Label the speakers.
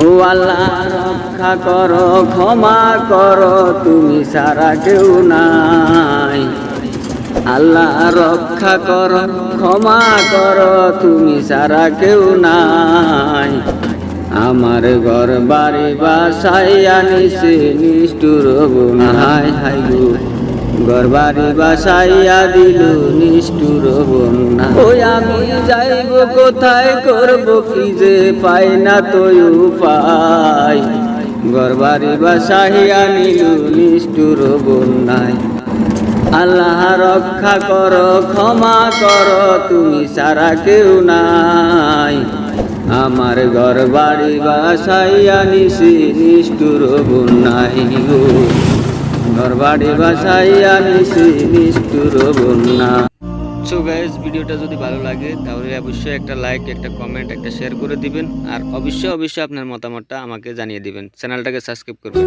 Speaker 1: ও আল্লাহ রক্ষা করো, ক্ষমা করো, তুমি ছাড়া কেউ নাই। আল্লাহ রক্ষা করো, ক্ষমা করো, তুমি ছাড়া কেউ নাই। আমার ঘর বাড়ি বাসাইয়া নিছে নিষ্ঠুর বন্যায়, হাই গো ঘর বাড়ি বাসাইয়া দিল নিষ্ঠুর বন্যা। ওই আমি যাইব কোথায়, করব কি যে পাই না তো উপায়। ঘর বাড়ি বাসাইয়া নিল নিষ্ঠুর বন্যায়। আল্লাহ রক্ষা করো, ক্ষমা করো, তুমি ছাড়া কেউ নাই। আমার ঘর বাড়ি বাসাইয়া নিছি নিষ্ঠুর বন্যায় গো, ঘর বাড়ি বাসাইয়া নিছি নিষ্ঠুর বন্যা। সো গাইস, ভিডিওটা যদি ভালো লাগে তাহলে অবশ্যই একটা লাইক, একটা কমেন্ট, একটা শেয়ার করে দিবেন। আর অবশ্যই আপনার মতামতটা আমাকে জানিয়ে দিবেন। চ্যানেলটাকে সাবস্ক্রাইব করবেন।